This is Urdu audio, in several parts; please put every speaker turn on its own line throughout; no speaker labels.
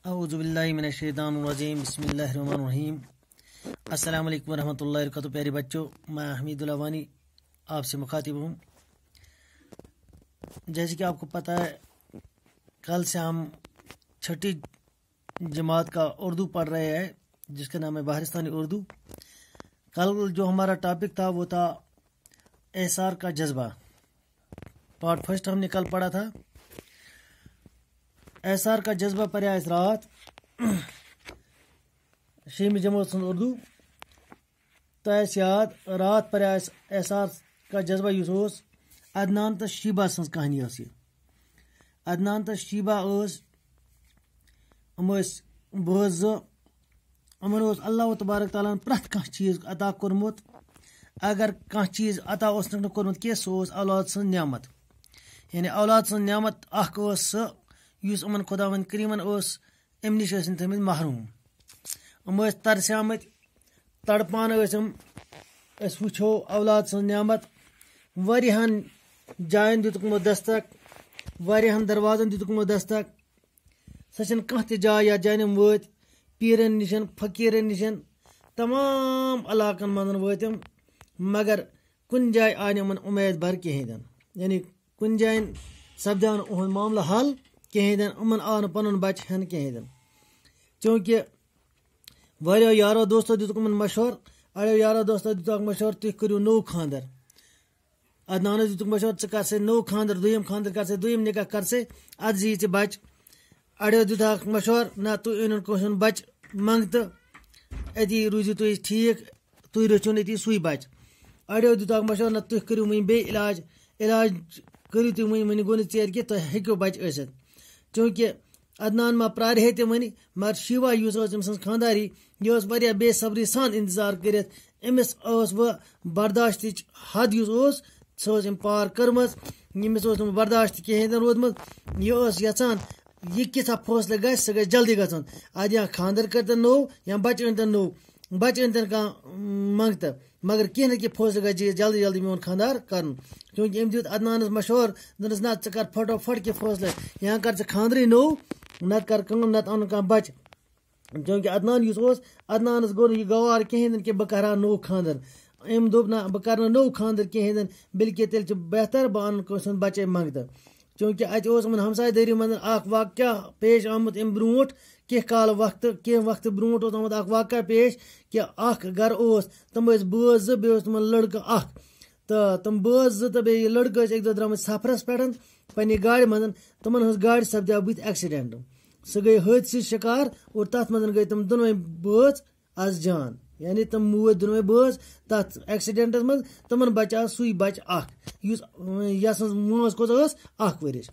اعوذ باللہ من الشیطان الرجیم بسم اللہ الرحمن الرحیم السلام علیکم ورحمۃ اللہ وبرکاتہ. پیارے بچوں، میں حمید اللہ وانی آپ سے مخاطب ہوں. جیسے کہ آپ کو پتہ ہے کل سے ہم چھٹی جماعت کا اردو پڑھ رہے ہیں جس کا نام ہے بہارستانی اردو. کل جو ہمارا ٹاپک تھا وہ تھا احسار کا جذبہ. پارٹ فرسٹ ہم نے کل پڑھا تھا. احسار کا جذبہ پڑھا اس رات شیمی جماعت سن اردو تس یاد رات پڑھا احسار کا جذبہ اس عدنان تو شیبہ سن کہانی یہ. عدنان تو شیبہ بہت یمن اللہ تبارک تعالیٰ پرٛٮ۪تھ کانٛہہ چیٖز عطا کوٚرمُت. اگر کانٛہہ چیٖز عطا اوسنکھ نہٕ کوٚرمُت کینٛہہ سُہ اوس اولاد سٕنٛز نعمت. یعنی اولاد سٕنٛز نعمت اکھ ٲس سۄ یُس یِمن خۄداوند کریٖمن اوس اَمہِ نِش ٲسۍ تھٲمٕتۍ محروٗم. یِم ٲسۍ ترسیمٕتۍ تڑپان ٲسۍ یِم. أسۍ وٕچھو اولاد سٕنٛز نعمت واریاہن جاین دِتُکھ یِمو دستک، واریاہن دروازن دِتُکھ یِمو دستک. سۄ چھنہٕ کانٛہہ تہِ جاے یتھ جایہِ یِم وٲتۍ. پیٖرن نِشن، فقیٖرن نِشن، تمام علاقن منٛز وٲتۍ یِم، مگر کُنہِ جایہِ آیہِ نہٕ یِمن اُمید بر کِہینۍ تہِ. یعنی کُنہِ جایہِ سپدیو نہٕ یِہُنٛد معاملہٕ حل کِہینۍ تہِ. یِمن آو نہٕ پنُن بچہِ ہٮ۪نہٕ کِہینۍ تہِ. چوٗنٛکہِ واریاہو یارو دوستو دِتُکھ یِمن مشور. اڑیو یارو دوستو دِتُکھ مشور تُہۍ کٔرِو نوٚو خانٛدر. عدنانس دِتُکھ مشور ژٕ کر سا نوٚو خانٛدر، دوٚیِم خانٛدر کر سا، دوٚیِم نکاح کر سا، ادٕ زیٖی ژےٚ بچہِ. اڑیو دِتُکھ مشور نہ تُہۍ أنِو کٲنٛسہِ ہُنٛد بچہِ منٛگتہٕ، أتی روٗزِو تُہۍ ٹھیٖک، تُہۍ رٔچھِو أتی سُے بچہِ. اڑیو دِتُکھ مشور نہ تُہۍ کٔرِو وۄنۍ بیٚیہِ علاج کٔرِو تُہۍ وۄنۍ گوٚو نہٕ ژیر کینٛہہ تۄہہِ ہیٚکِو بچہِ ٲسِتھ. چوٗنٛکہِ عدنان ما پرٛارِ ہے تہِ وۄنۍ، مگر شیٖوا یُس ٲس أمۍ سٕنٛز خانٛداری یہِ ٲس واریاہ بے صبری سان انتظار کٔرِتھ. أمِس ٲس وۄنۍ برداشتٕچ حد یُس اوس سۄ ٲس أمۍ پار کٔرمٕژ. ییٚمِس اوس نہٕ برداشت کِہینۍ تہِ روٗدمُت. یہِ ٲس یژھان یہِ کیٛاہ فٲصلہٕ گژھِ سُہ گژھِ جلدی گژھُن. اَدٕ یا خانٛدر کٔرتن نوٚو یا بچہِ أنتن نوٚو، بچہِ أنتن کانٛہہ منٛگتہٕ، مگر کینٛہہ نتہٕ کینٛہہ فٲصلہٕ گژھِ جلدی جلدی میون خانٛدار کرُن. چوٗنٛکہِ أمۍ دیُت عدنانس مشور دوٚپنس نہ ژٕ کر فٹوفٹ کینٛہہ فٲصلہٕ، یا کر ژٕ خانٛدرٕے نوٚو نتہٕ کر کٲم نتہٕ اَنُن کانٛہہ بچہِ. چوٗنٛکہِ عدنان یُس اوس عدنانس گوٚو نہٕ یہِ گوار کِہینۍ تہِ کہِ بہٕ کرٕ ہا نوٚو خانٛدر. أمۍ دوٚپ نہ بہٕ کرٕ نہٕ نوٚو خانٛدر کِہینۍ تہِ، بلکہِ تیٚلہِ چھُ بہتر بہٕ اَنہٕ کٲنٛسہِ ہُنٛد بچے منٛگتہٕ. چوٗنٛکہِ اَتہِ اوس یِمن ہمساے دٲری منٛز اکھ واقعہ پیش آمُت اَمہِ برونٛٹھ کینٛہہ وقتہٕ برونٛٹھ اوس آمُت اکھ واقعہ پیش کہِ اکھ گرٕ اوس، تِم ٲسۍ بٲژ زٕ، بیٚیہِ اوس تِمن لڑکہٕ اکھ. تہٕ تِم بٲژ زٕ تہٕ بیٚیہِ یہِ لڑکہٕ ٲسۍ اَکہِ دۄہ درٛامٕتۍ سفرس پٮ۪ٹھ پننہِ گاڑِ منٛز. تِمن ہٕنٛز گاڑِ سپدیو بٕتھِ ایکسِڈنٹ. سُہ گٔے حٲدثٕچ شِکار اور تتھ منٛز گٔے تِم دۄنوے بٲژ از جان. یعنی تِم موٗدۍ دۄنوے بٲژ تتھ ایکسِڈنٹس منٛز. تِمن بچاو سُے بچہِ اکھ یس سٕنٛز مٲنٛز کۭژاہ ٲس 1 ؤرِش.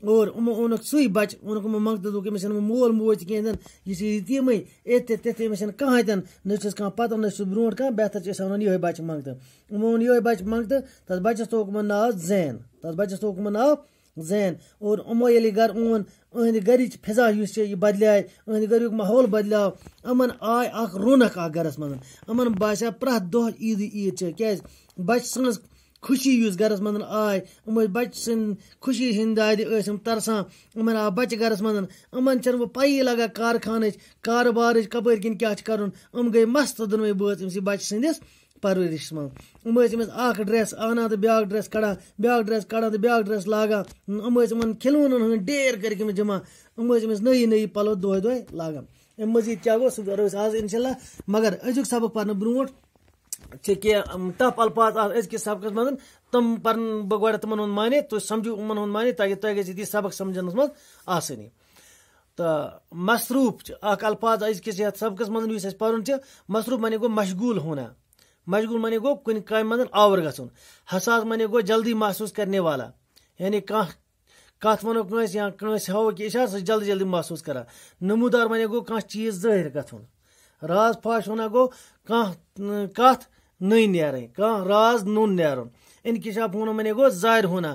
اور یِمو اوٚنُکھ سُے بچہِ، اوٚنُکھ یِمو منٛگتہٕ. دوٚپُکھ أمِس چھنہٕ مول موج تہِ کِہینۍ تہِ، یہِ چھِ یتیٖمٕے یِتھۍ تِتھۍ، أمِس چھنہٕ کٕہٕنۍ تہِ نہ چھُس کانٛہہ پتہ نہ چھُس برونٛٹھ کانٛہہ. بہتر چھِ أسۍ انُن یِہوے بچہِ منٛگتہٕ. یِمو اوٚن یِہوے بچہِ منٛگتہٕ. تتھ بچس تھووُکھ یِمن ناو زین. اور یِمو ییٚلہِ یہِ گرٕ اوٚن، أہنٛدِ گرِچ فضا یُس چھِ یہِ بدلیٛاے، أہنٛدِ گریُک ماحول بدلیو. یِمن آے اکھ رونق اکھ گرس منٛز. یِمن باسیو پرٛٮ۪تھ دۄہ عیٖد چھِ. کیٛازِ بچہِ سٕنٛز خوشی یُس گرس منٛز آے، یِم ٲسۍ بچہِ سٕنٛدۍ خوشی ہِنٛدۍ دادِ ٲسۍ یِم ترسان. یِمن آو بچہِ گرس منٛز. یِمن چھنہٕ وۄنۍ پیی لگان کارخانٕچ کارٕبارٕچ کپٲرۍ کِنۍ کیٛاہ چھِ کرُن. یِم گٔے مست دۄنوے بٲژ أمسٕے بچہِ سٕنٛدِس پرورِشس منٛز. یِم ٲسۍ أمِس اکھ ڈریس انان تہٕ بیاکھ ڈریس کڑان، بیاکھ ڈریس کڑان تہٕ بیاکھ ڈریس لاگان. یِم ٲسۍ یِمن کھِلونن ہٕنٛدۍ ڈیر کٔرِکھ أمِس جمع. یِم ٲسۍ أمِس نٔیی نٔیی پلو دۄہے دۄہے لاگان. اَمہِ مزیٖد کیٛاہ گوٚو سُہ کرو أسۍ آز انشاء اللہ. مگر أزیُک سبق پرنہٕ برونٛٹھ چھِ کینٛہہ ٹف الفاظ أزکِس سبقس منٛز. تِم پرن بہٕ گۄڈٕ تِمن ہُنٛد معنے، تُہۍ سمجھِو یِمن ہُنٛد معنے تاکہِ تۄہہِ گژھِ یہِ سبق سمجھنس منٛز آسٲنی. تہٕ مصروٗف چھِ اکھ الفاظ أزکِس یتھ سبقس منٛز یُس اَسہِ پرُن چھُ. مصروٗف معنے گوٚو مشغوٗل ہونا. مشغوٗل معنے گوٚو کُنہِ کامہِ منٛز آوُر گژھُن. حساس معنے گوٚو جلدی محسوٗس کرنے والا. یعنی کانٛہہ کتھ ونو کٲنٛسہِ یا کٲنٛسہِ ہاوو کہِ اِشارٕ سُہ چھِ جلدی جلدی محسوٗس کران. نموٗدار معنے گوٚو کانٛہہ چیٖز ظٲہِر گژھُن. راز فاش ہونا گوٚو کانٛہہ کتھ نٔنۍ نیرٕنۍ، کانٛہہ راز نوٚن نیرُن. انکشاف ہونا معنے گوٚو ظٲہِر ہونا.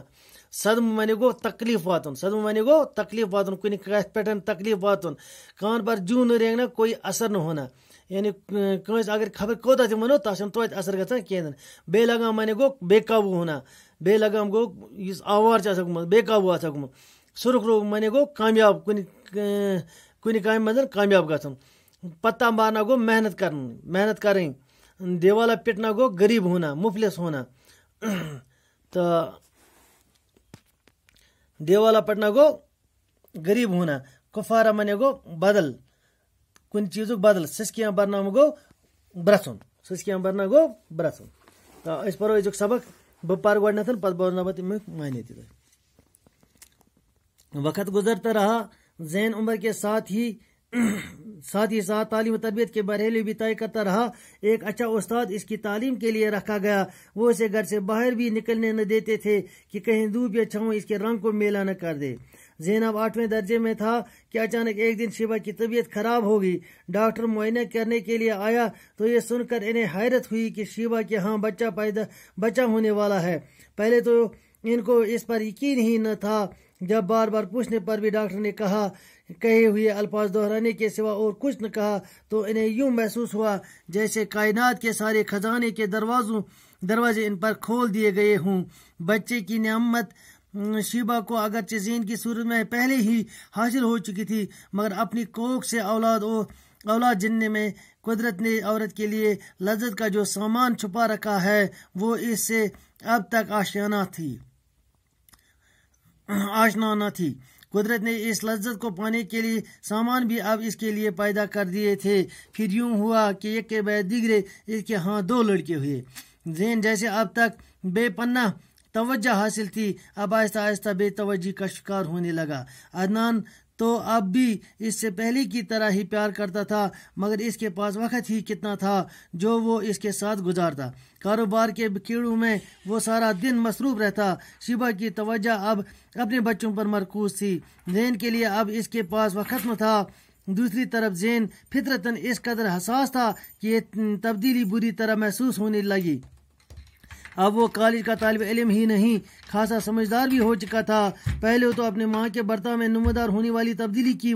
صدمہٕ معنے گوٚو تکلیٖف واتُن. صدمہٕ معنے گوٚو تکلیٖف واتُن، کُنہِ کتھِ پٮ۪ٹھ تکلیٖف واتُن. کان پر جوٗ نہٕ رینگنا کوئی اثر نہٕ ہونا. یعنی کٲنٛسہِ اگر خبر کوتاہ تہِ وَنو تتھ چھُنہٕ توتہِ اثر گژھان کینٛہہ. بے لگام معنے گوٚو بے قابوٗ ہونا. بے لگام گوٚو یُس آوار چھُ آسان گوٚمُت، بے قابوٗ آسان گوٚمُت. سُرخ روگ معنے گوٚو کامیاب کُنہِ کُنہِ کامہِ منٛز کامیاب گژھُن پتہ مارنا گوٚو محنت کرٕنۍ دیوالا پِٹنا گوٚو غریٖب ہونا مُفلِس ہونا تہٕ دیوالا پٹنا گوٚو غریٖب ہونا کفارہ منے گوٚو بدل کُنہِ چیٖزُک بدل سٕسکیاں برناوُن گوٚو برژھُن تہٕ أسۍ پرو أزیُک سبق بہٕ پرٕ گۄڈنٮ۪تھ پتہٕ بوزناو بہٕ تمیُک معنی تہِ وقت گزرتا رہا ذہن عمر کے ساتھ ہی ساتھ تعلیم و تربیت کے مرحلے بھی طے کرتا رہا. ایک اچھا استاد اس کی تعلیم کے لیے رکھا گیا. وہ اسے گھر سے باہر بھی نکلنے نہ دیتے تھے کہ کہیں دھوپ یا چھاؤں اس کے رنگ کو میلا نہ کر دے. زینب 8ویں درجے میں تھا کہ اچانک ایک دن شیبہ کی طبیعت خراب ہو گئی. ڈاکٹر معائنہ کرنے کے لیے آیا تو یہ سن کر انہیں حیرت ہوئی کہ شیبہ کے ہاں بچہ ہونے والا ہے. پہلے تو ان کو اس پر یقین ہی نہ تھا. جب بار بار پوچھنے پر بھی ڈاکٹر نے کہے ہوئے الفاظ دہرانے کے سوا اور کچھ نہ کہا تو انہیں یوں محسوس ہوا جیسے کائنات کے سارے خزانے کے دروازے ان پر کھول دیے گئے ہوں. بچے کی نعمت شیبہ کو اگرچہ زین کی صورت میں پہلے ہی حاصل ہو چکی تھی مگر اپنی کوکھ سے اولاد جننے میں قدرت نے عورت کے لیے لذت کا جو سامان چھپا رکھا ہے وہ اس سے اب تک آشنا نہ تھی. قدرت نے اس لذت کو پانے کے لیے سامان بھی اب اس کے لیے پیدا کر دیے تھے. پھر یوں ہوا کہ ایک کے بعد دیگرے اس کے ہاں 2 لڑکے ہوئے. زین جیسے اب تک بے پناہ توجہ حاصل تھی اب آہستہ آہستہ بے توجہی کا شکار ہونے لگا. عدنان تو اب بھی اس سے پہلے کی طرح ہی پیار کرتا تھا مگر اس کے پاس وقت ہی کتنا تھا جو وہ اس کے ساتھ گزارتا. کاروبار کے کیڑوں میں وہ سارا دن مصروف رہتا. شیبہ کی توجہ اب اپنے بچوں پر مرکوز تھی. زین کے لیے اب اس کے پاس وقت نہ تھا. دوسری طرف زین فطرتاً اس قدر حساس تھا کہ یہ تبدیلی بری طرح محسوس ہونے لگی. اب وہ کالج کا طالب علم ہی نہیں خاصا سمجھدار بھی ہو چکا تھا. پہلے تو اپنے ماں کے برتاؤ میں نمودار ہونے والی تبدیلی کی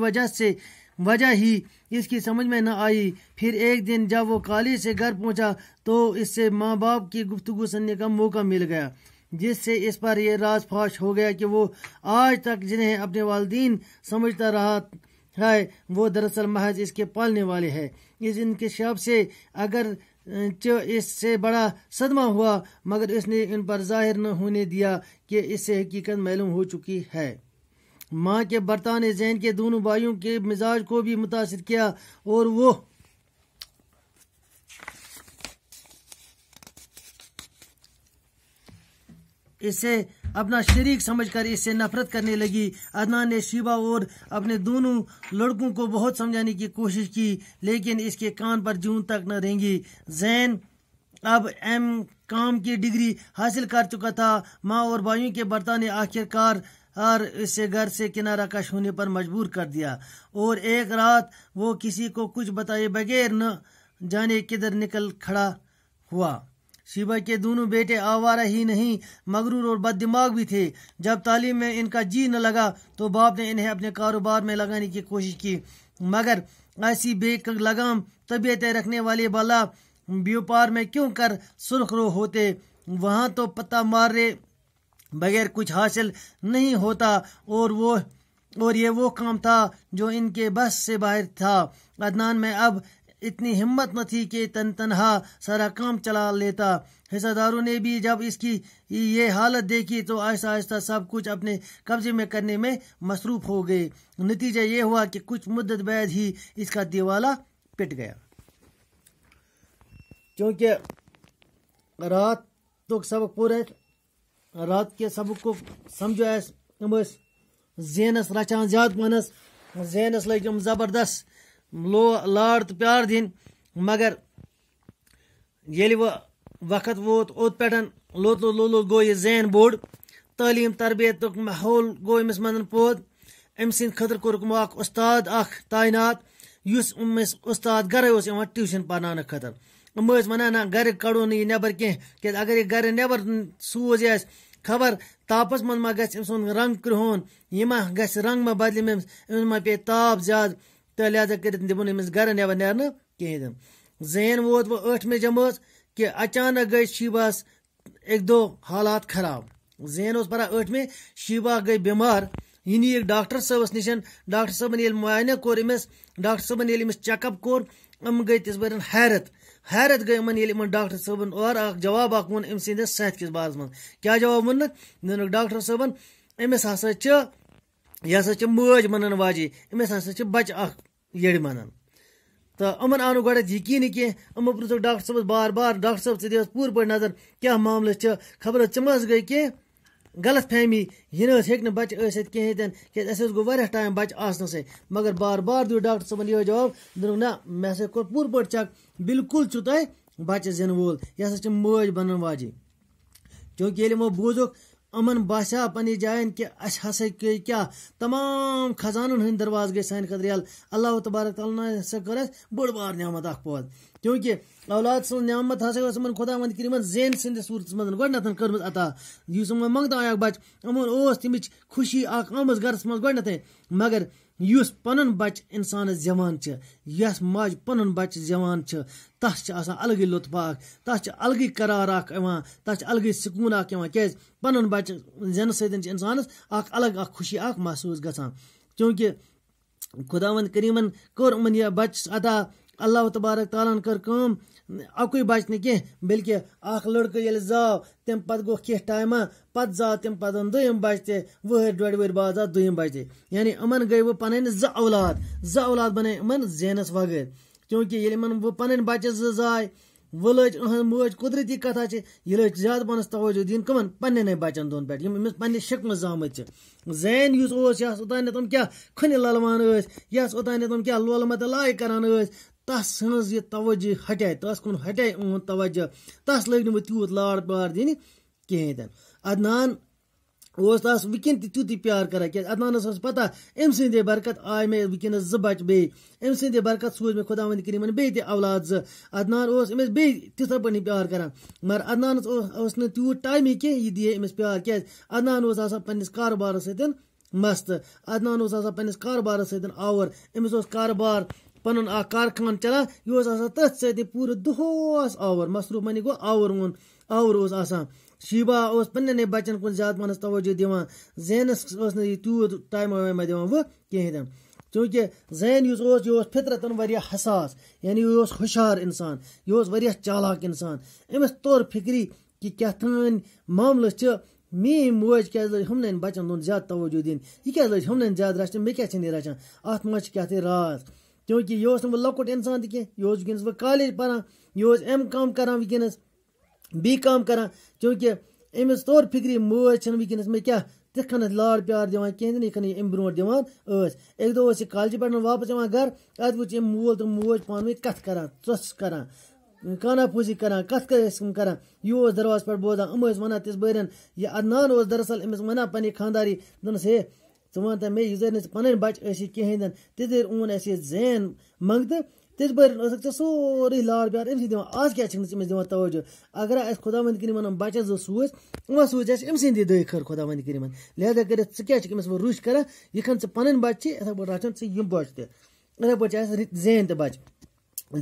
وجہ ہی اس کی سمجھ میں نہ آئی. پھر ایک دن جب وہ کالج سے گھر پہنچا تو اس سے ماں باپ کی گفتگو سننے کا موقع مل گیا جس سے اس پر یہ راز فاش ہو گیا کہ وہ آج تک جنہیں اپنے والدین سمجھتا رہا ہے وہ دراصل محض اس کے پالنے والے ہیں. اس انکشاف سے اگر اس سے بڑا صدمہ ہوا مگر اس نے ان پر ظاہر نہ ہونے دیا کہ اس سے حقیقت معلوم ہو چکی ہے. ماں کے برتاؤ نے زین کے دونوں بھائیوں کے مزاج کو بھی متاثر کیا اور وہ اسے اپنا شریک سمجھ کر اس سے نفرت کرنے لگی. عدنان نے شیبہ اور اپنے دونوں لڑکوں کو بہت سمجھانے کی کوشش کی لیکن اس کے کان پر جون تک نہ رینگی. زین اب کام کی ڈگری حاصل کر چکا تھا. ماں اور بھائیوں کے برتاؤ نے آخرکار اس سے گھر سے کنارہ کش ہونے پر مجبور کر دیا اور ایک رات وہ کسی کو کچھ بتائے بغیر نہ جانے کدھر نکل کھڑا ہوا. شیبہ کے دونوں بیٹے آوارہ ہی نہیں مغرور اور بد دماغ بھی تھے. جب تعلیم میں ان کا جی نہ لگا تو باپ نے انہیں اپنے کاروبار میں لگانے کی کوشش کی مگر ایسی بے لگام طبیعتیں رکھنے والے بالا بیوپار میں کیوں کر سرخ رو ہوتے. وہاں تو پتہ مارے بغیر کچھ حاصل نہیں ہوتا اور یہ وہ کام تھا جو ان کے بس سے باہر تھا. عدنان میں اب اتنی ہمت نہ تھی کہ تنہا سارا کام چلا لیتا. حصہ داروں نے بھی جب اس کی یہ حالت دیکھی تو آہستہ آہستہ سب کچھ اپنے قبضے میں کرنے میں مصروف ہو گئے. نتیجہ یہ ہوا کہ کچھ مدت بعد ہی اس کا دیوالا پٹ گیا. کیونکہ رات تو سبق پورے رات کے سبق کو سمجھو زینس رچان زیادہ پانس زینس لگ زبردست لاڑ تو پیار دن مگر ییٚلہِ وقت ووت اوت پٮ۪ٹھ لوٚت گوٚو یہِ زین بوٚڑ. تعلیٖم تربیتُک ماحول گوٚو أمِس منٛز پٲد. أمۍ سٕنٛدِ خٲطرٕ کوٚرُکھ اکھ اُستاد اکھ تعینات یُس أمِس اُستاد گرے اوس یِوان ٹیوٗشن پرناونہٕ خٲطرٕ. یِم ٲسۍ وَنان نہ گرِ کڑو نہٕ یہِ نٮ۪بر کینٛہہ کیازِ اگر یہِ گرِ نٮ۪بر سوز یہِ آسہِ خبر تاپس منٛز ما گژھِ أمۍ سُنٛد رنٛگ کرٛہُن یہِ ما گژھِ رنٛگ ما بدلہِ أمِس ما پیٚیہِ تاپھ زیادٕ تہٕ لہذا کٔرِتھ دِمون أمِس گرٕ نٮ۪بر نیرنہٕ کِہیٖنۍ تہِ. زین ووت وۄنۍ 8مہِ جمٲژ کہ اچانک گئی شیبہس ایک دو حالات خراب. زین اوس پران 8مہِ شیبہ گئی بیمار یہ نیک ڈاکٹر صٲبس نِش ڈاکٹر صٲبن ییٚلہِ معاینہ کوٚر أمِس ڈاکٹر صٲبن ییٚلہِ أمِس چیک اپ کوٚر یِم گٔے تِژ پٲٹھۍ حیرت گٔے یِمن ییٚلہِ یِمن ڈاکٹر صٲبن اورٕ اکھ جواب اکھ ووٚن أمۍ سٕنٛدِس صحت کِس بارس منٛز کیٛاہ جواب ووٚنُکھ دوٚپُکھ ڈاکٹر صٲبن أمِس ہسا چھِ مٲج منن واجے أمِس ہسا چھِ بچہِ اکھ یٔڑ منان تہٕ یِمن آو نہٕ گۄڈٕ یقیٖنٕے کینٛہہ یِمو پرٛژھُکھ ڈاکٹر صٲبس بار بار ڈاکٹر صٲب ژٕ دِ حظ پوٗرٕ پٲٹھۍ نظر کیٛاہ معاملہٕ چھِ خبر ژٕ ما حظ گٔے کینٛہہ غلط فہمی یہِ نہٕ حظ ہیٚکہِ نہٕ بچہِ ٲسِتھ کِہیٖنۍ تہِ نہٕ کیٛازِ اَسہِ حظ گوٚو واریاہ ٹایم بچہِ آسنَسٕے مگر بار بار دیُت ڈاکٹر صٲبن یِہوے جواب دوٚپُکھ نہ مےٚ ہسا کوٚر پوٗرٕ پٲٹھۍ چیک بالکل چھُ تۄہہِ بچہِ زینہٕ وول یہِ ہسا چھِ مٲج بنن واجے چوٗنٛکہِ ییٚلہِ یِمو بوٗزُکھ یِمن باسیٛو پننہِ جاین کہِ اَسہِ ہسا گٔے کیٛاہ تمام خزانن ہٕنٛدۍ دروازٕ گٔے سانہِ خٲطرٕ یَلہٕ اللہ تبارک تعالیٰ ہسا کٔر اَسہِ بٔڑ بار نعمت اکھ پٲدٕ چوٗنٛکہِ اولاد سٕنٛز نعمت ہسا ٲس یِمن خۄداوند کٔرِمن زینہِ سٕنٛدِس صوٗرتس منٛز گۄڈٕنٮ۪تھ کٔرمٕژ عطا یُس یِمن منٛگتہٕ آیکھ بچہِ یِمن اوس تمِچ خوشی اکھ آمٕژ گرس منٛز گۄڈٕنٮ۪تھٕے مگر یُس پنُن بچہِ انسانس زیوان چھِ یۄس ماجہِ پنُن بچہِ زیوان چھِ تتھ چھِ آسان الگٕے لطف اکھ تتھ چھِ الگٕے قرار اکھ یِوان تتھ چھِ الگٕے سکوٗن اکھ یِوان کیٛازِ پنُن بچہِ زینہٕ سۭتۍ چھِ انسانس اکھ الگ اکھ خوشی اکھ محسوٗس گژھان چوٗنٛکہِ خۄداوند کریٖمن کوٚر یِمن یہِ بچہِ عطا اللہ تبارک تعالیٰ ہن کٔر کٲم اکُے بچہِ نہٕ کینٛہہ بلکہِ اکھ لڑکہٕ ییٚلہِ زاو تمہِ پتہٕ گوٚو کینٛہہ ٹایما پتہٕ زاو تمہِ پتہٕ دوٚیِم بچہِ تہِ ؤہٕرۍ ڈۄڈِ ؤہٕرۍ بعد زاو دوٚیِم بچہِ تہِ یعنی یِمن گٔے وۄنۍ پنٕنۍ زٕ اولاد بنے یِمن زینس وغٲر چوٗنٛکہِ ییٚلہِ یِمن وۄنۍ پنٕنۍ بچہِ زٕ زاے وۄنۍ لٔج إہٕنٛز مٲج قدرتی کتھا چھِ یہِ لٔج زیادٕ پہنس توجہ دِنۍ کٕمن پننٮ۪نٕے بچن دۄن پٮ۪ٹھ یِم أمِس پننہِ شِکمہٕ زامٕتۍ چھِ زین یُس اوس یس اوٚتانٮ۪تھ یِم کیٛاہ کھٕنہِ للوان ٲسۍ یس اوٚتانٮ۪تھ یِم کیٛاہ لولہٕ متہٕ لایہِ کران ٲسۍ تس ہٕنٛز یہِ توجہ ہٹے تس کُن ہٹے یِہُنٛد توجہ تس لٔگۍ نہٕ وۄنۍ تیوٗت لاڑ پار دِنہِ کِہیٖنۍ تہِ عدنان اوس تس وٕنکٮ۪ن تہِ تیُتُے پیار کران کیٛازِ عدنانس ٲس پتہ أمۍ سٕنٛدے برکت آے مےٚ وٕنکٮ۪نس زٕ بچہِ بیٚیہِ أمۍ سٕنٛدے برکت سوٗز مےٚ خۄداوند کریٖمن بیٚیہِ تہِ اولاد زٕ عدنان اوس أمِس بیٚیہِ تِتھے پٲٹھۍ پیار کران مگر عدنانس اوس نہٕ تیوٗت ٹایمٕے کینٛہہ یہِ دِہے أمِس پیار کیٛازِ عدنان اوس آسان پننِس کارٕبارس سۭتۍ مستہٕ عدنان اوس آسان پننِس کارٕبارس سۭتۍ آوُر أمِس اوس کارٕبار پنُن اکھ کارخان چلان یہِ اوس آسان تٔتھۍ سۭتۍ پوٗرٕ دۄہس آوُر مصروٗف معنی گوٚو آوُر اوس آسان شیٖبا اوس پننٮ۪نٕے بچن کُن زیادٕ پہنس توجہ دِوان زینس اوس نہٕ یہِ تیوٗت ٹایما وایما دِوان وۄنۍ کِہیٖنۍ تہِ چوٗنٛکہِ زین یُس اوس یہِ اوس فطرتن واریاہ حساس یعنی یہِ اوس ہُشار انسان یہِ اوس واریاہ چالاک انسان أمِس توٚر فِکری کہِ کیٛاہ تھانۍ معاملہٕ چھِ میٛٲنۍ موج کیٛازِ لٔج ہُمنٕے بچن دۄن زیادٕ توجہ دِنۍ یہِ کیٛازِ لٔج ہُمنٕے زیادٕ رچھنہِ مےٚ کیٛاہ چھِنہٕ یہِ رچھان اتھ منٛز چھِ کیٛاہ تھٲے راز چوٗنٛکہِ یہِ اوس نہٕ وۄنۍ لۄکُٹ انسان تہِ کینٛہہ یہِ اوس وٕنکٮ۪نس وۄنۍ کالیج پران یہِ اوس M.Com کران وٕنکٮ۪نس B.Com کران چوٗنٛکہِ أمِس توٚر فِکری موج چھنہٕ وٕنکٮ۪نس مےٚ کیٛاہ تِتھ کٔنٮ۪تھ لاڑ پیار دِوان کِہیٖنۍ تہِ نہٕ یِتھ کٔنۍ یہِ اَمہِ برونٛٹھ دِوان ٲسۍ اَکہِ دۄہ اوس یہِ کالجہِ پٮ۪ٹھ واپس یِوان گرٕ اَتہِ وٕچھ أمۍ مول تہٕ موج پانہٕ ؤنۍ کتھ کران ژۄس کران کانا پوٗزی کران کتھ ٲسۍ یِم کران یہِ اوس دروازس پٮ۪ٹھ بوزان یِم ٲسۍ ونان تِژ بٲرٮ۪ن یہِ عدنان اوس دراصل أمِس ونان پننہِ خانداری دوٚپنس ہے ژٕ وَن تہٕ مےٚ یہِ زَن نہٕ ژٕ پنٕنۍ بچہِ ٲسی کِہیٖنۍ تہِ نہٕ تِژ اوٚن اَسہِ یہِ زین منٛگتہٕ تِژ بٲرٮ۪ن ٲسٕکھ ژےٚ سورُے لاڑ پیار أمۍ سٕے دِوان آز کیٛازِ چھِکھ نہٕ ژٕ أمِس دِوان توجہ اگرے اَسہِ خۄداوند کریٖمن یِم بچہِ زٕ سوٗزۍ یِمن سوٗزۍ اَسہِ أمۍ سٕنٛدی دعٲے خٲر خۄداوند کریٖمن لہذا کٔرِتھ ژٕ کیٛازِ چھِکھ أمِس وۄنۍ رُش کران یِتھ کٔنۍ ژٕ پنٕنۍ بچہِ چھِ یِتھے پٲٹھۍ رچھان ژٕ یِم بچہِ تہِ یِتھے پٲٹھۍ چھِ اَسہِ زین تہِ بچہِ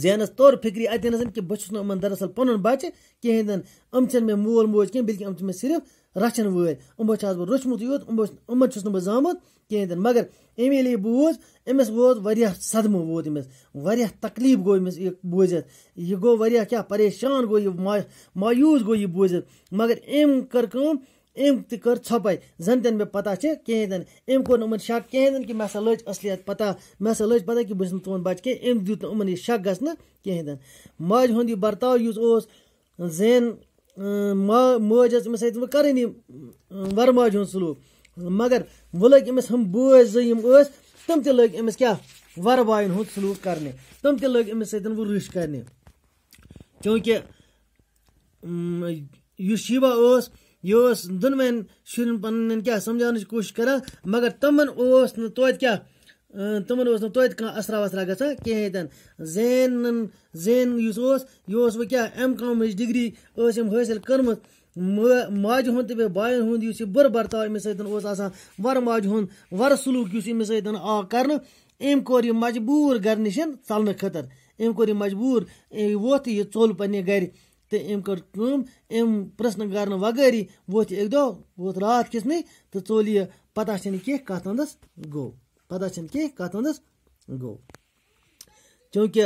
زینس توٚر فِکری اتٮ۪نس کہِ بہٕ چھُس نہٕ یِمن دراصل پنُن بچہِ کِہیٖنۍ تہِ نہٕ یِم چھِنہٕ مےٚ مول موج کینٛہہ بلکہِ یِم چھِ مےٚ صرف رچھن وٲلۍ یِمو چھُس بہٕ روچھمُتٕے یوت یِمن چھُس نہٕ بہٕ زامُت کِہیٖنۍ تہِ نہٕ مگر أمۍ ییٚلہِ یہِ بوٗز أمِس ووت واریاہ صدمہٕ ووت أمِس واریاہ تکلیٖف گوٚو أمِس یہِ بوٗزِتھ یہِ گوٚو واریاہ کیٛاہ پریشان گوٚو یہِ مایوٗس گوٚو یہِ بوٗزِتھ مگر أمۍ کٔر کٲم أمۍ تہِ کٔر ژھۄپے زن تہِ مےٚ پتہ چھِ کِہیٖنۍ تہِ نہٕ أمۍ کوٚر نہٕ یِمن شک کِہیٖنۍ تہِ نہٕ کہِ مےٚ ہسا لٔج اصلیت پتہ مےٚ ہسا لٔج پتہ کہِ بہٕ چھُس نہٕ تُہُنٛد بچہِ کینٛہہ أمۍ دیُت نہٕ یِمن یہِ شک گژھنہٕ کِہیٖنۍ تہِ نہٕ ماجہِ ہُنٛد یہِ برتاو یُس اوس زین مٲج ٲس أمِس سۭتۍ وۄنۍ کرٲنی ورٕ ماجہِ ہُنٛد سلوٗک مگر وۄنۍ لٔگۍ أمِس ہُم بٲژ زٕ یِم ٲسۍ تِم تہِ لٔگۍ أمِس کیٛاہ ورٕ بایَن ہُنٛد سلوٗک کرنہِ تِم تہِ لٔگۍ أمِس سۭتۍ وۄنۍ رٕش کرنہِ چوٗنٛکہِ یُس شیٖبا اوس یہِ اوس دۄنوَین شُرٮ۪ن پنٕنٮ۪ن کیٛاہ سمجاونٕچ کوٗشِش کران مگر تِمن اوس نہٕ توتہِ کانٛہہ اثرا وثرا گژھان کِہیٖنۍ تہِ نہٕ زین یُس اوس یہِ اوس وۄنۍ کیٛاہ M.Com ڈگری ٲس أمۍ حٲصِل کٔرمٕژ ماجہِ ہُنٛد تہٕ بیٚیہِ بایَن ہُنٛد یُس یہِ بُرٕ برتاو أمِس سۭتۍ اوس آسان وَرٕ ماجہِ ہُنٛد وَرٕ سلوٗک یُس أمِس سۭتۍ آو کرنہٕ أمۍ کوٚر یہِ مجبوٗر گرِ نِش ژلنہٕ خٲطرٕ أمۍ کوٚر یہِ مجبوٗر ووت یہِ ژوٚل پننہِ گرِ تہٕ أمۍ کٔر کٲم أمۍ پرٛژھنہٕ کرنہٕ وغٲری ووت یہِ اَکہِ دۄہ ووت راتھ کِژنٕے تہٕ ژوٚل یہِ پتہ چھنہٕ کینٛہہ کَتھ وَندَس گوٚو پتہ چھنہٕ کینٛہہ کَتھ وَندَس گوٚو چوٗنٛکہِ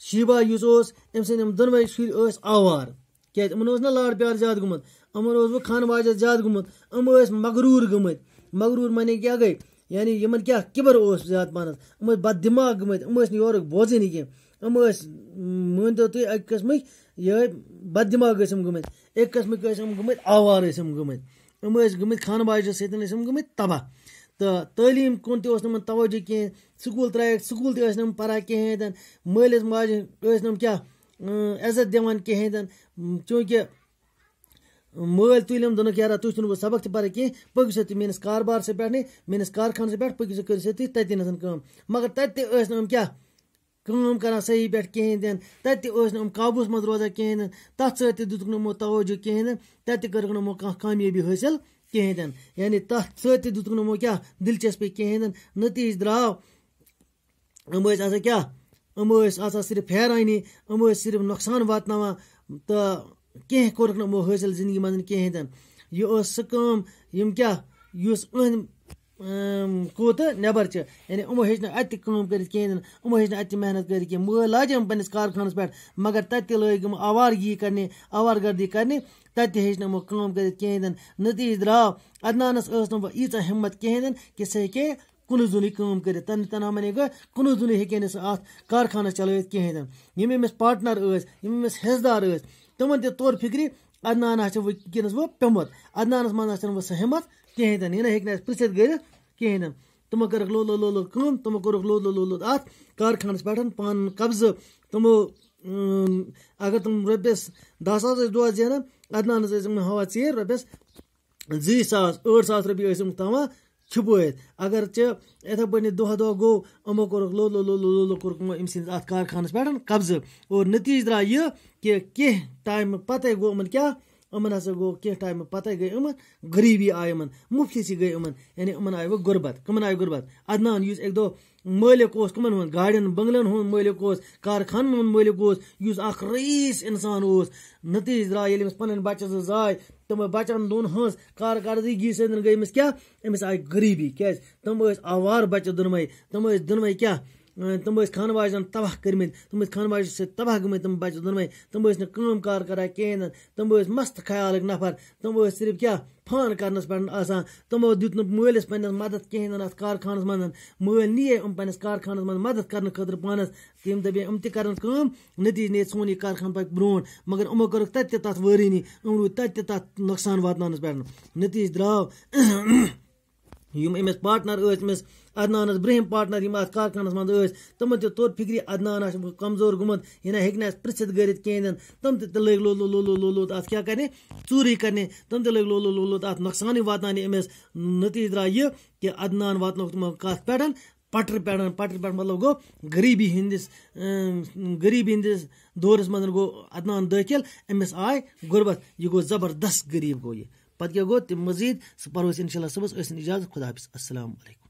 شیٖبا یُس اوس أمۍ سٕنٛدۍ یِم دۄنوَے شُرۍ ٲسۍ آوار کیٛازِ یِمَن اوس نہ لار پیار زیادٕ گوٚمُت یِمَن اوس وۄنۍ خانہٕ واجَس زیادٕ گوٚمُت یِم ٲسۍ مغروٗر گٔمٕتۍ مغروٗر معنی کیٛاہ گٔے یعنی یِمَن کیٛاہ کِبر اوس زیادٕ پَہنَس یِم ٲسۍ بد دِماغ گٔمٕتۍ یِم ٲسۍ نہٕ یورُک بوزٲنی کینٛہہ یِم ٲسۍ مٲنۍتو تُہۍ اَکہِ قٕسمٕکۍ یِہوٚے بد دِماغ ٲسۍ یِم گٔمٕتۍ اَکہِ قٕسمٕکۍ ٲسۍ یِم گٔمٕتۍ آوار ٲسۍ یِم گٔمٕتۍ یِم ٲسۍ گٔمٕتۍ خانہٕ واجَس سۭتۍ ٲسۍ یِم گٔمٕتۍ تباہ تہٕ تعلیٖم کُن تہِ اوس نہٕ یِمَن توجہ کینٛہہ سکوٗل ترٛایَکھ سکوٗل تہِ ٲسۍ نہٕ یِم پَران کِہیٖنۍ تہِ نہٕ مٲلِس ماجہِ ٲسۍ نہٕ یِم کیٛاہ عزت دِوان کِہیٖنۍ تہِ نہٕ چوٗنٛکہِ مٲلۍ تُلۍ یِم دوٚپُکھ یارا تُہۍ چھُنہٕ وۄنۍ سبق تہِ پَران کینٛہہ پٔکِو سا تُہۍ میٛٲنِس کاربارسٕے پٮ۪ٹھ میٛٲنِس کارخانَس پٮ۪ٹھ پٔکِو سا کٔرِو سا تُہۍ تَتہِ نَس کٲم مگر تَتہِ تہِ ٲسۍ نہٕ یِم کیٛاہ کٲم کَران صحیح پٮ۪ٹھ کِہیٖنۍ تہِ نہٕ تَتہِ تہِ ٲسۍ نہٕ یِم قابوٗوَس منٛز روزان کِہیٖنۍ نہٕ تَتھ سۭتۍ تہِ دِتُکھ نہٕ یِمو توجہ کِہیٖنۍ نہٕ تَتہِ تہِ کٔرٕکھ نہٕ یِمو کانٛہہ کامیٲبی حٲصِل کِہیٖنۍ تہِ نہٕ یعنی تَتھ سۭتۍ تہِ دِتُکھ نہٕ یِمو کیٛاہ دِلچَسپی کِہیٖنۍ نہٕ نٔتیٖجہٕ درٛاو یِم ٲسۍ آسان کیٛاہ یِم ٲسۍ آسان صرف حیرٲنی یِم ٲسۍ صرف نۄقصان واتناوان تہٕ کینٛہہ کوٚرُکھ نہٕ یِمو حٲصِل زندگی منٛز کِہیٖنۍ تہِ نہٕ یہِ ٲس سُہ کٲم یِم کیٛاہ یُس أہٕنٛدۍ کوٗتہٕ نٮ۪بر چھِ یعنی یِمو ہیٚچھ نہٕ اَتہِ تہِ کٲم کٔرِتھ کِہیٖنۍ نہٕ یِمو ہیٚچھ نہٕ اَتہِ تہِ محنت کٔرِتھ کینٛہہ مٲلۍ لاجے یِم پنٛنِس کارخانَس پٮ۪ٹھ مگر تَتہِ تہِ لٲگۍ یِم آوارگی کَرنہِ آوارگردی کَرنہِ تَتہِ تہِ ہیٚچھ نہٕ یِمو کٲم کٔرِتھ کِہیٖنۍ تہِ نہٕ نٔتیٖجہٕ درٛاو عدنانَس ٲس نہٕ وۄنۍ ییٖژاہ ہِمت کِہیٖنۍ تہِ نہٕ کہِ سُہ ہیٚکہِ کُنُے زوٚنُے کٲم کٔرِتھ تَنہا معنی گوٚو کُنُے زوٚنُے ہیٚکہِ نہٕ سُہ اَتھ کارخانَس چلٲوِتھ کِہیٖنۍ تہِ نہٕ یِم أمِس پاٹنَر ٲسۍ یِم أمِس حِصہٕ دار ٲسۍ تِمَن تہِ توٚر فِکرِ عدنان آسہِ وٕنکٮ۪نَس وۄنۍ پیوٚمُت عدنانَس منٛز آسہِ نہٕ وۄنۍ سۄ ہِمت کِہیٖنۍ تہِ نہٕ یہِ نہ ہیٚکہِ نہٕ اَسہِ پِرٛژھِتھ کٔرِتھ کِہیٖنۍ تہِ نہٕ تِمو کٔرٕکھ لوٚت کٲم تِمو کوٚرُکھ لوٚت اَتھ کارخانَس پٮ۪ٹھ پانہٕ قبضہٕ تِمو اگر تِم رۄپیَس 10,000 ٲسۍ دۄہَس زینان عدنانَس ٲسۍ یِم ہاوان ژیٖرۍ رۄپیَس 2,000 8,000 رۄپیہِ ٲسۍ یِم تھاوان چھُپٲیِتھ اگر ژےٚ یِتھَے پٲٹھۍ دۄہ گوٚو یِمو کوٚرُکھ لوٚت کوٚرُکھ یِمو أمۍ سٕنٛدِس اَتھ کارخانَس پٮ۪ٹھ قبضہٕ اور نٔتیٖجہٕ درٛاو یہِ کہِ کینٛہہ ٹایمہٕ پَتَے گوٚو یِمَن کیٛاہ یِمَن ہَسا گوٚو کینٛہہ ٹایمہٕ پَتَے گٔے یِمَن غریٖبی آے یِمَن مُفلِسی گٔے یِمَن یعنی یِمَن آیہِ وۄنۍ غُربت کٕمَن آیہِ غُربت عدنان یُس اَکہِ دۄہ مٲلِک اوس کٕمَن ہُنٛد گاڑٮ۪ن بنٛگلَن ہُنٛد مٲلِک اوس کارخانَن ہُنٛد مٲلِک اوس یُس اَکھ رئیٖس اِنسان اوس نٔتیٖجہٕ درٛاو ییٚلہِ أمِس پَنٕنۍ بَچہِ زٕ زاے تِمَن بَچَن دۄن ہٕنٛز کارکردگی سۭتۍ گٔے أمِس کیٛاہ أمِس آیہِ غریٖبی کیٛازِ تِم ٲسۍ آوار بَچہِ دۄنوَے تِم ٲسۍ دۄنوَے کیٛاہ تِم ٲسۍ خانہٕ واجٮ۪ن تباہ کٔرمٕتۍ تِم ٲسۍ خانہٕ واجہِ سۭتۍ تباہ گٔمٕتۍ تِم بَچہِ دۄنوَے تِم ٲسۍ نہٕ کٲم کار کَران کِہیٖنۍ نہٕ تِم ٲسۍ مَستہٕ خیالٕکۍ نفر تِم ٲسۍ صرف کیٛاہ فان کَرنَس پٮ۪ٹھ آسان تِمو دیُت نہٕ مٲلِس پنٛنِس مدد کِہیٖنۍ نہٕ اَتھ کارخانَس منٛز مٲلۍ نِیے یِم پنٛنِس کارخانَس منٛز مدد کَرنہٕ خٲطرٕ پانَس تِم دَپے یِم تہِ کَرَن کٲم نٔتیٖجہٕ نیرِ سون یہِ کارخان پَکہِ برونٛٹھ مگر یِمو کٔرٕکھ تَتہِ تہِ تَتھ وٲرٲنی یِم روٗدۍ تَتہِ تہِ تَتھ نۄقصان واتناونَس پٮ۪ٹھ نٔتیٖجہٕ درٛاو یِم أمِس پاٹنَر ٲسۍ أمِس عدنانَس برٛونٛہِم پاٹنَر یِم اَتھ کارخانَس منٛز ٲسۍ تِمَن تہِ توٚر فِکرِ عدنان آسہِ کمزور گوٚمُت یہِ نہ ہیٚکہِ نہٕ اَسہِ پِرٛژھِتھ کٔرِتھ کِہیٖنۍ نہٕ تِم تہِ لٔگۍ لوٚت اَتھ کیٛاہ کَرنہِ ژوٗرٕے کَرنہِ تِم تہِ لٔگۍ لوٚت اَتھ نۄقصانٕے واتناونہِ أمِس نٔتیٖجہٕ درٛاو یہِ کہِ عدنان واتنووُکھ تِمو کَتھ پٮ۪ٹھ پَٹرِ پٮ۪ٹھ مطلب گوٚو غریٖبی ہِنٛدِس دورَس منٛز گوٚو عدنان دٲخِل أمِس آے غُربت یہِ گوٚو زبردست غریٖب گوٚو یہِ پَتہٕ کیٛاہ گوٚو تَمہِ مٔزیٖد سُہ پَرو أسۍ اِنشاء اللہ صُبحس ٲسِن اِجازت خۄدا حافِظ اَسَلامُ علیکُم